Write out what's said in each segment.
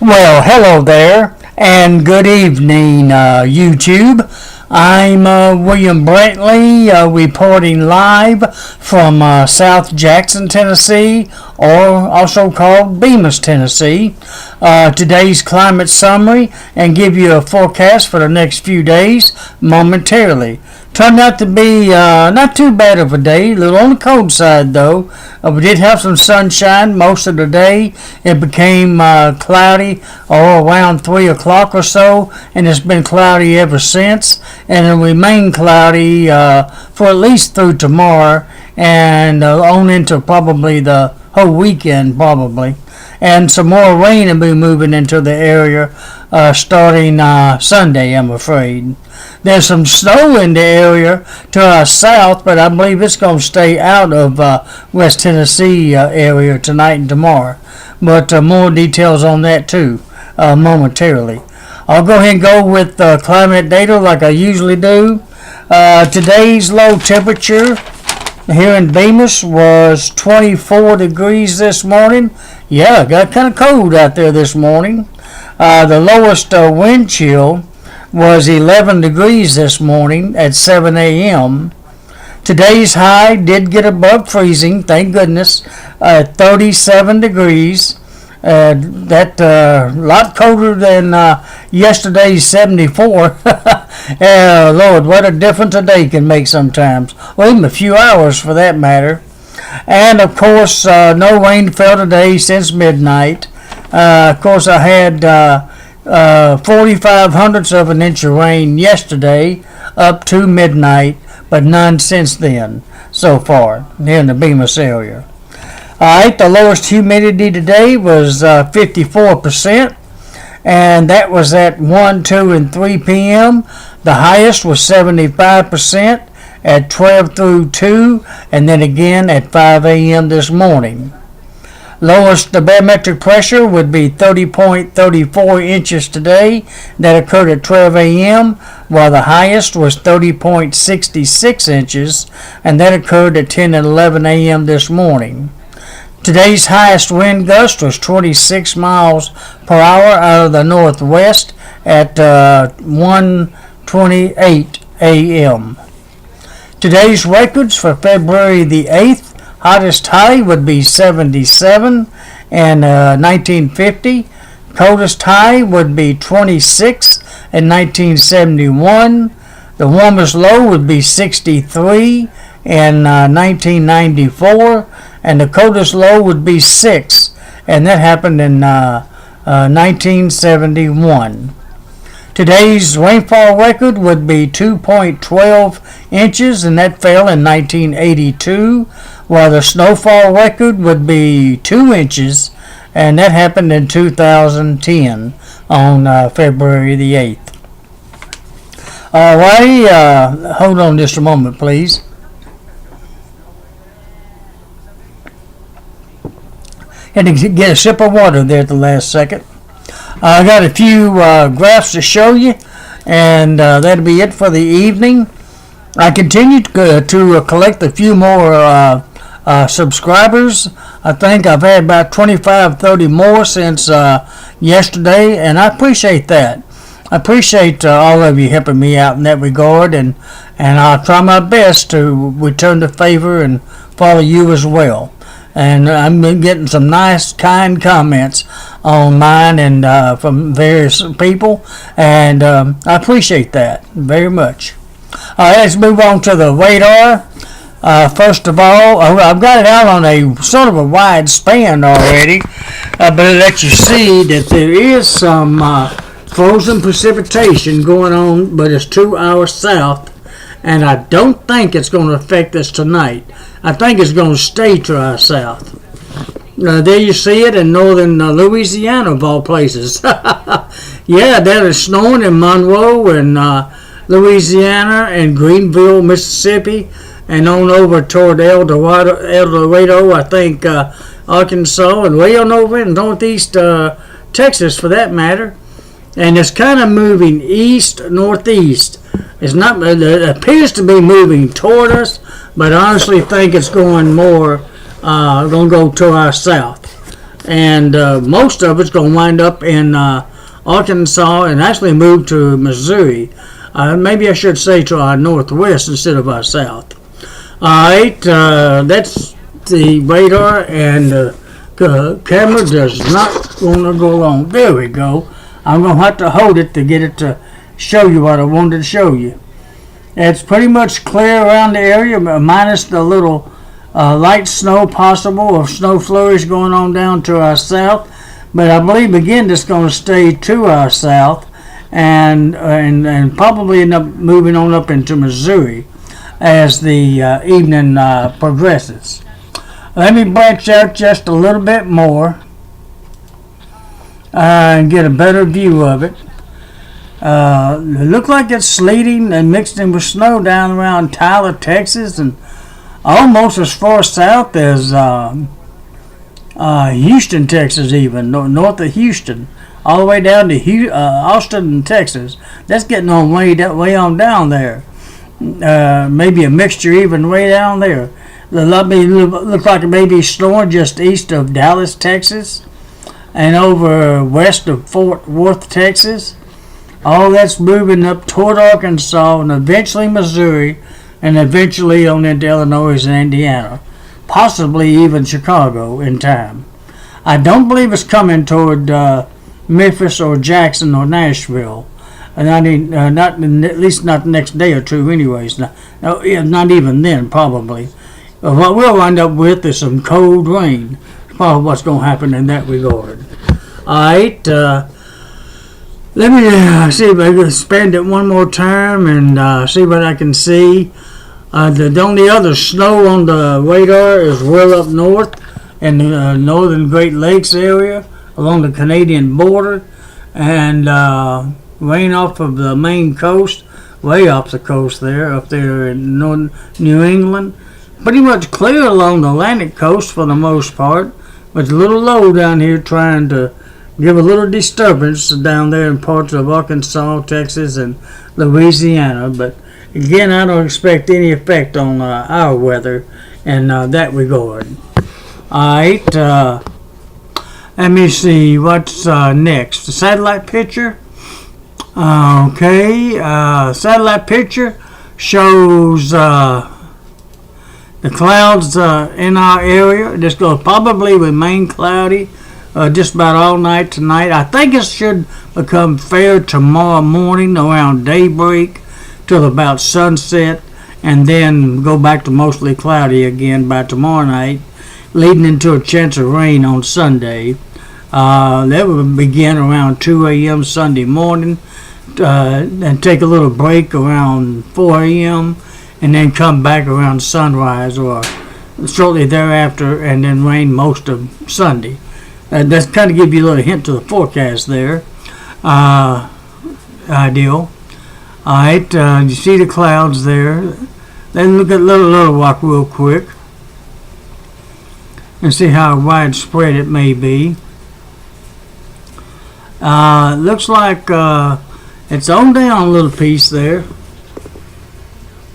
Well, hello there, and good evening, YouTube. I'm William Brantley, reporting live from South Jackson, Tennessee, or also called Bemis, Tennessee. Today's climate summary and give you a forecast for the next few days momentarily. Turned out to be not too bad of a day, a little on the cold side though. We did have some sunshine most of the day. It became cloudy around 3 o'clock or so, and it's been cloudy ever since, and it'll remain cloudy for at least through tomorrow and on into probably the whole weekend probably. And some more rain will be moving into the area starting Sunday, I'm afraid. There's some snow in the area to our south, but I believe it's going to stay out of West Tennessee area tonight and tomorrow. But more details on that too momentarily. I'll go ahead and go with climate data like I usually do. Today's low temperature here in Bemis was 24 degrees this morning. Yeah, it got kind of cold out there this morning. The lowest wind chill was 11 degrees this morning at 7 a.m. Today's high did get above freezing, thank goodness, at 37 degrees. That a lot colder than yesterday's 74. Lord, what a difference a day can make sometimes. Well, even a few hours for that matter. And of course, no rain fell today since midnight. Of course, I had 45 hundredths of an inch of rain yesterday up to midnight, but none since then so far here in the Bemis area. Alright, the lowest humidity today was 54%, and that was at 1, 2, and 3 p.m. The highest was 75% at 12 through 2, and then again at 5 a.m. this morning. Lowest the barometric pressure would be 30.34 inches today. That occurred at 12 a.m., while the highest was 30.66 inches, and that occurred at 10 and 11 a.m. this morning. Today's highest wind gust was 26 miles per hour out of the northwest at 1:28 a.m. Today's records for February the 8th, hottest high would be 77 in 1950. Coldest high would be 26 in 1971. The warmest low would be 63 in 1994. And the coldest low would be 6, and that happened in 1971. Today's rainfall record would be 2.12 inches, and that fell in 1982, while the snowfall record would be 2 inches, and that happened in 2010 on February the 8th. Alrighty, hold on just a moment, please. Had to get a sip of water there at the last second. I got a few graphs to show you, and that'll be it for the evening. I continue to collect a few more subscribers. I think I've had about 25, 30 more since yesterday, and I appreciate that. I appreciate all of you helping me out in that regard, and I'll try my best to return the favor and follow you as well. And I've been getting some nice, kind comments on mine and from various people, and I appreciate that very much. All right, let's move on to the radar. First of all, I've got it out on a sort of a wide span already, but it lets you see that there is some frozen precipitation going on, but it's 2 hours south, and I don't think it's going to affect us tonight. I think it's going to stay to our south. There you see it in northern Louisiana, of all places. Yeah, that is snowing in Monroe and Louisiana and Greenville, Mississippi, and on over toward El Dorado, I think Arkansas, and way on over in northeast Texas for that matter. And it's kind of moving east-northeast. It appears to be moving toward us, but I honestly think it's going more, going to go to our south. and most of it's going to wind up in Arkansas and actually move to Missouri. Maybe I should say to our northwest instead of our south. Alright, that's the radar, and the camera does not want to go along. There we go. I'm going to have to hold it to get it to show you what I wanted to show you. It's pretty much clear around the area, minus the little light snow possible, or snow flurries going on down to our south. But I believe again it's going to stay to our south, and probably end up moving on up into Missouri as the evening progresses. Let me branch out just a little bit more and get a better view of it. It looks like it's sleeting and mixed in with snow down around Tyler, Texas, and almost as far south as Houston, Texas, even north of Houston, all the way down to Austin, Texas. That's getting on way on down there. Maybe a mixture even way down there. Look like it may be snowing just east of Dallas, Texas, and over west of Fort Worth, Texas. All that's moving up toward Arkansas and eventually Missouri, and eventually on into Illinois and Indiana, possibly even Chicago in time. I don't believe it's coming toward Memphis or Jackson or Nashville. At least not the next day or two anyways. Not even then, probably. What we'll wind up with is some cold rain. Probably what's going to happen in that regard. Alright, let me see if I can expand it one more time and see what I can see. The only other snow on the radar is well up north in the northern Great Lakes area along the Canadian border, and rain off of the Maine coast, way off the coast there, up there in New England. Pretty much clear along the Atlantic coast for the most part, but it's a little low down here, trying to give a little disturbance down there in parts of Arkansas, Texas, and Louisiana. But again, I don't expect any effect on our weather in that regard. Alright, let me see what's next. The satellite picture. Okay, satellite picture shows the clouds in our area. This will probably remain cloudy just about all night tonight. I think it should become fair tomorrow morning around daybreak till about sunset, and then go back to mostly cloudy again by tomorrow night, leading into a chance of rain on Sunday. That will begin around 2 a.m. Sunday morning, and take a little break around 4 a.m. and then come back around sunrise or shortly thereafter, and then rain most of Sunday. That's kind of give you a little hint to the forecast there. Ideal. Alright, you see the clouds there. Then look at Little Rock real quick and see how widespread it may be. Looks like it's on down a little piece there.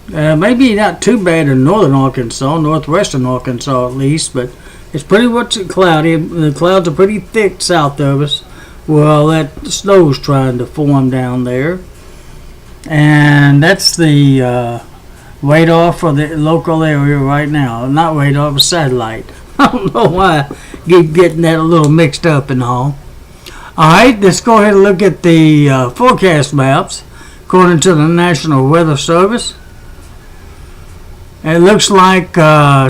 Maybe not too bad in northern Arkansas, northwestern Arkansas at least, but it's pretty much cloudy. The clouds are pretty thick south of us, where all that snow's trying to form down there. And that's the radar for the local area right now. Not radar, but satellite. I don't know why I keep getting that a little mixed up and all. Alright, let's go ahead and look at the forecast maps according to the National Weather Service. It looks like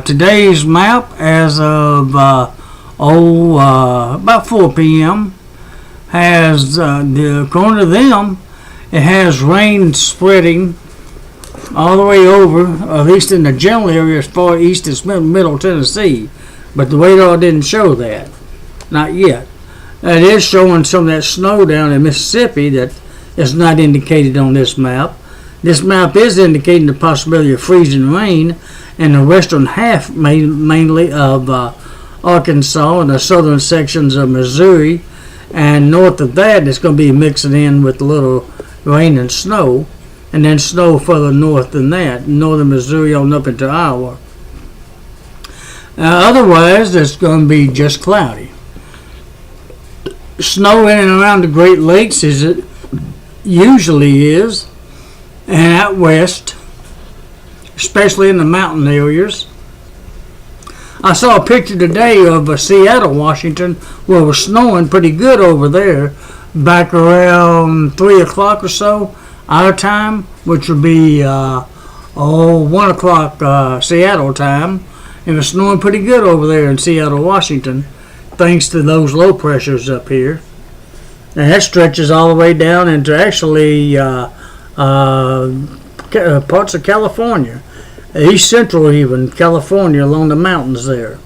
today's map as of about 4 p.m. has, according to them, it has rain spreading all the way over, at least in the general area as far east as middle Tennessee. But the radar didn't show that. Not yet. It is showing some of that snow down in Mississippi that is not indicated on this map. This map is indicating the possibility of freezing rain in the western half mainly of Arkansas and the southern sections of Missouri. And north of that, it's going to be mixing in with a little rain and snow. And then snow further north than that, northern Missouri on up into Iowa. Otherwise, it's going to be just cloudy. snow in and around the Great Lakes as it usually is, and out west, especially in the mountain areas. I saw a picture today of Seattle, Washington, where it was snowing pretty good over there, back around 3 o'clock or so, our time, which would be 1 o'clock Seattle time. It was snowing pretty good over there in Seattle, Washington, thanks to those low pressures up here. And that stretches all the way down into actually parts of California, east central even, California, along the mountains there.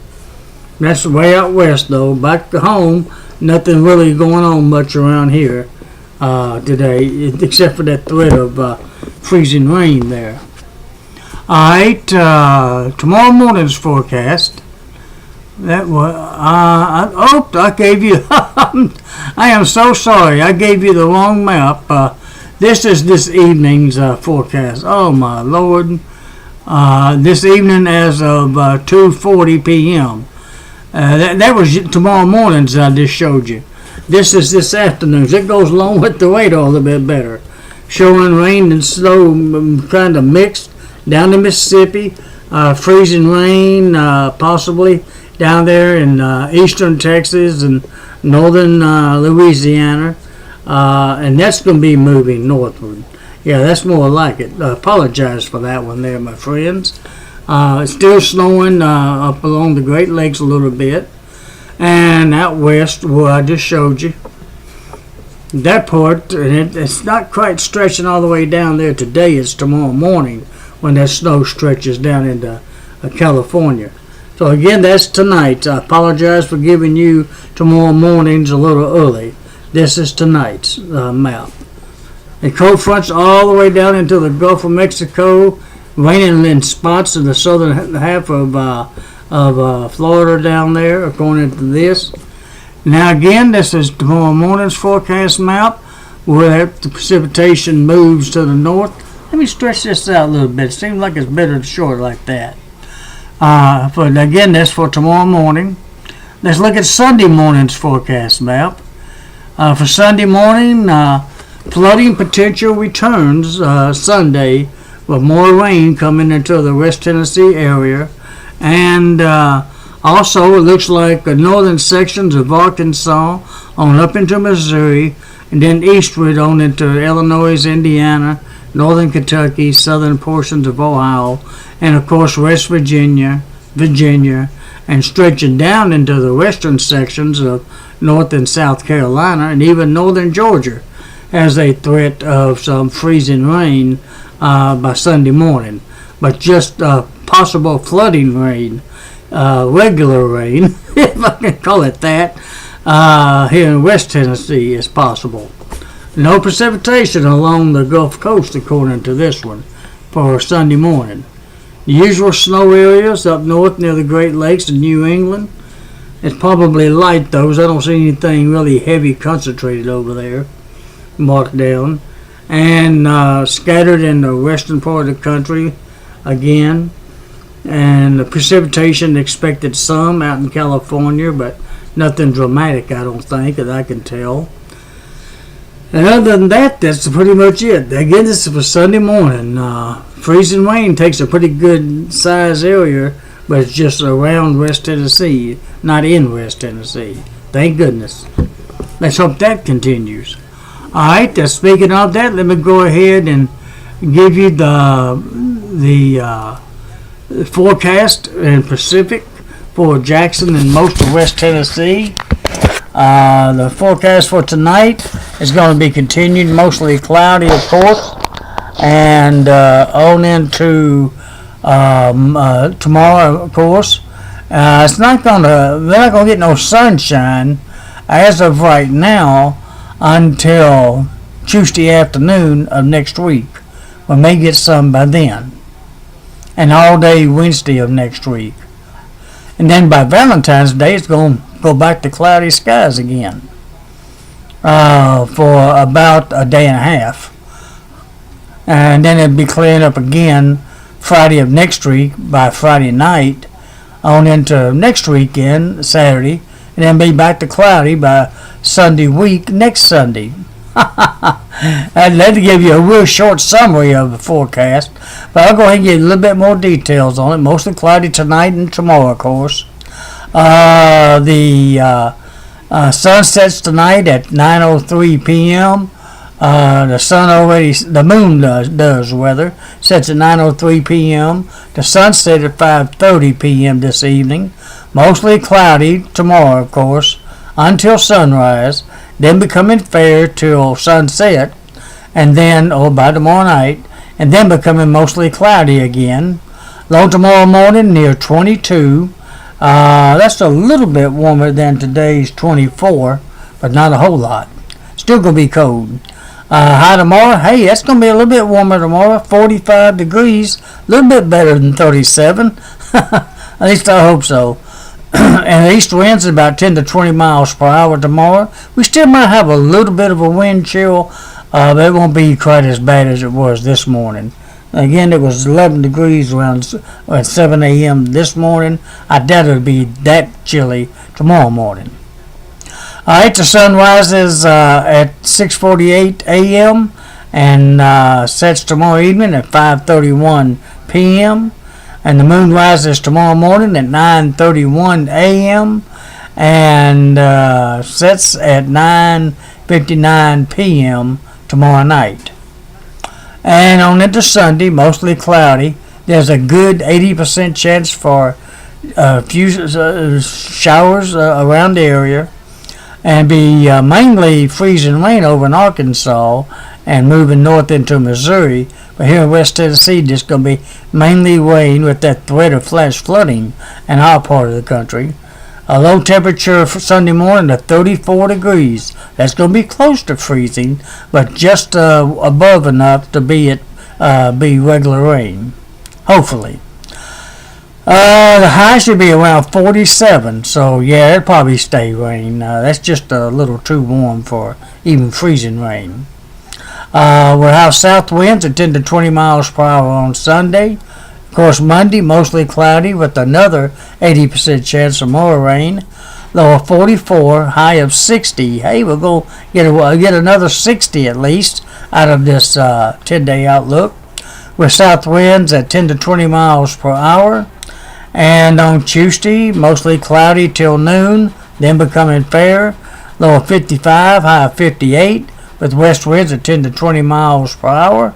That's way out west though. Back to home, nothing really going on much around here today, except for that threat of freezing rain there. Alright, tomorrow morning's forecast. That was, I gave you, I am so sorry, I gave you the wrong map. This is this evening's forecast. Oh my Lord. This evening as of 2:40 p.m. That was tomorrow morning's I just showed you. This is this afternoon's. It goes along with the radar a little bit better. Showing rain and snow kind of mixed down to Mississippi. Freezing rain possibly down there in eastern Texas and northern Louisiana. And that's going to be moving northward. Yeah, that's more like it. I apologize for that one there, my friends. It's still snowing up along the Great Lakes a little bit. And out west, where I just showed you. That part, it's not quite stretching all the way down there today. It's tomorrow morning when that snow stretches down into California. So again, that's tonight. I apologize for giving you tomorrow morning's a little early. This is tonight's map. The cold fronts all the way down into the Gulf of Mexico, raining in spots in the southern half of Florida down there, according to this. Now again, this is tomorrow morning's forecast map, where the precipitation moves to the north. Let me stretch this out a little bit. It seems like it's better to short like that. But again, that's for tomorrow morning. Let's look at Sunday morning's forecast map. For Sunday morning, flooding potential returns Sunday, with more rain coming into the West Tennessee area. And also, it looks like the northern sections of Arkansas on up into Missouri, and then eastward on into Illinois, Indiana, northern Kentucky, southern portions of Ohio, and of course West Virginia, and stretching down into the western sections of North and South Carolina, and even northern Georgia, has a threat of some freezing rain by Sunday morning. But just possible flooding rain, regular rain, if I can call it that, here in West Tennessee is possible. No precipitation along the Gulf Coast, according to this one, for Sunday morning. The usual snow areas up north near the Great Lakes in New England. It's probably light, though, so I don't see anything really heavy concentrated over there, marked down. And scattered in the western part of the country again. And the precipitation expected some out in California, but nothing dramatic, I don't think, that I can tell. And other than that, that's pretty much it. Again, this is for Sunday morning. Freezing rain takes a pretty good size area, but it's just around West Tennessee, not in West Tennessee. Thank goodness. Let's hope that continues. Alright, speaking of that, let me go ahead and give you the forecast in Pacific for Jackson and most of West Tennessee. The forecast for tonight is going to be continued mostly cloudy, of course, and on into tomorrow, of course. We're not going to get no sunshine as of right now until Tuesday afternoon of next week. We may get some by then, and all day Wednesday of next week. And then by Valentine's Day, it's going to go back to cloudy skies again for about a day and a half. And then it'll be clearing up again Friday of next week by Friday night on into next weekend, Saturday. and then be back to cloudy by Sunday week next Sunday. I'd love to give you a real short summary of the forecast, but I'll go ahead and give you a little bit more details on it. Mostly cloudy tonight and tomorrow, of course. The sun sets tonight at 9:03 p.m. The moon does rather, sets at 9:03 p.m. The sun sets at 5:30 p.m. this evening. Mostly cloudy tomorrow, of course, until sunrise, then becoming fair till sunset, and then, by tomorrow night, and then becoming mostly cloudy again. Low tomorrow morning near 22. That's a little bit warmer than today's 24, but not a whole lot. Still going to be cold. High tomorrow, hey, that's going to be a little bit warmer tomorrow, 45 degrees, a little bit better than 37. At least I hope so. And the east winds about 10 to 20 miles per hour tomorrow. We still might have a little bit of a wind chill, but it won't be quite as bad as it was this morning. Again, it was 11 degrees around at 7 a.m. this morning. I doubt it'll be that chilly tomorrow morning. Alright, the sun rises at 6:48 a.m. and sets tomorrow evening at 5:31 p.m. And the moon rises tomorrow morning at 9:31 a.m. and sets at 9:59 p.m. tomorrow night. And on into Sunday, mostly cloudy. There's a good 80% chance for a few showers around the area, and be mainly freezing rain over in Arkansas and moving north into Missouri. But here in West Tennessee, it's going to be mainly rain with that threat of flash flooding in our part of the country. A low temperature for Sunday morning of 34 degrees. That's going to be close to freezing, but just above enough to be regular rain, hopefully. The high should be around 47, so yeah, it'll probably stay rain. That's just a little too warm for even freezing rain. We'll have south winds at 10 to 20 miles per hour on Sunday. Of course, Monday, mostly cloudy with another 80% chance of more rain. Low of 44, high of 60. Hey, we'll go get another 60 at least out of this 10-day outlook, with south winds at 10 to 20 miles per hour. And on Tuesday, mostly cloudy till noon, then becoming fair. Low of 55, high of 58, with west winds at 10 to 20 miles per hour.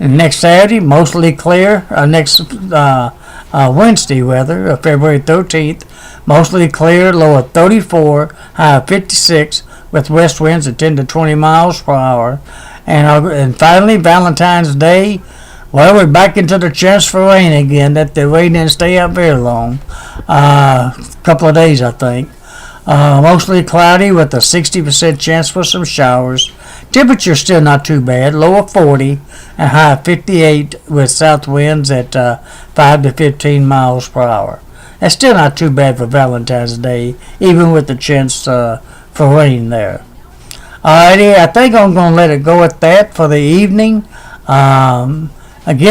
And next Saturday, mostly clear. Wednesday, February 13th, mostly clear. Low of 34, high of 56, with west winds at 10 to 20 miles per hour. And finally, Valentine's Day. Well, we're back into the chance for rain again. That the rain didn't stay out very long. A couple of days, I think. Mostly cloudy with a 60% chance for some showers. Temperature still not too bad. Low of 40 and high of 58 with south winds at 5 to 15 miles per hour. That's still not too bad for Valentine's Day, even with the chance for rain there. Alrighty, I think I'm going to let it go at that for the evening. Again,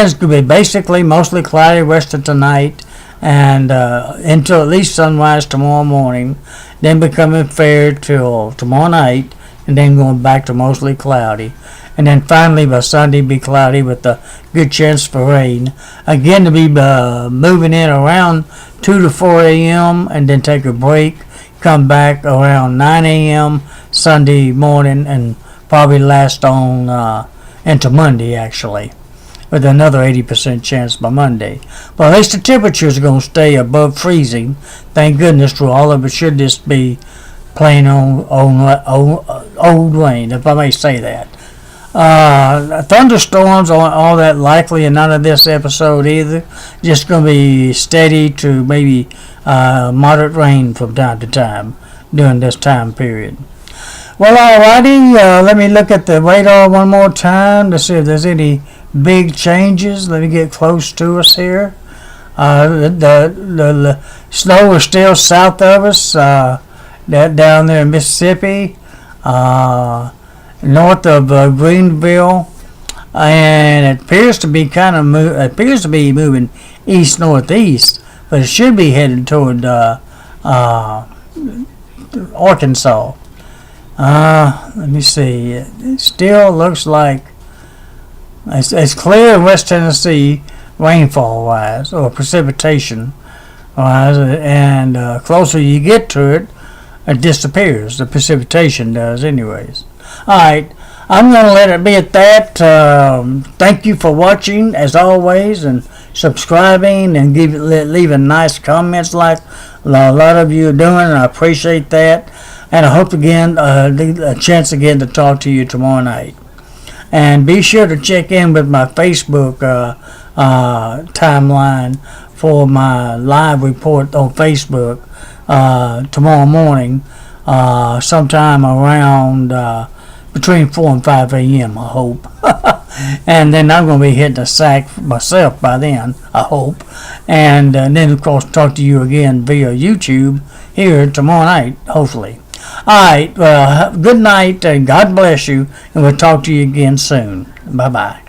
it's going to be basically mostly cloudy rest of tonight and until at least sunrise tomorrow morning, then becoming fair till tomorrow night, and then going back to mostly cloudy. And then finally by Sunday be cloudy with a good chance for rain. Again, to be moving in around 2 to 4 a.m. and then take a break, come back around 9 a.m. Sunday morning, and probably last on into Monday actually, with another 80% chance by Monday. But at least the temperatures are going to stay above freezing. Thank goodness for all of it. Should just be plain old rain, if I may say that. Thunderstorms aren't all that likely in none of this episode either. Just going to be steady to maybe moderate rain from time to time during this time period. Well, alrighty, let me look at the radar one more time to see if there's any big changes. Let me get close to us here. The snow is still south of us, that down there in Mississippi, north of Greenville, and it appears to be moving east northeast, but it should be headed toward Arkansas. Let me see. It still looks like it's clear in West Tennessee, rainfall wise or precipitation wise, and closer you get to it, it disappears. The precipitation does, anyways. All right. I'm going to let it be at that. Thank you for watching, as always, and subscribing and leaving nice comments like a lot of you are doing. I appreciate that. And I hope again, a chance again to talk to you tomorrow night. And be sure to check in with my Facebook timeline for my live report on Facebook tomorrow morning, sometime around between 4 and 5 a.m., I hope. And then I'm going to be hitting the sack myself by then, I hope. And then, of course, talk to you again via YouTube here tomorrow night, hopefully. All right, good night, and God bless you, and we'll talk to you again soon. Bye-bye.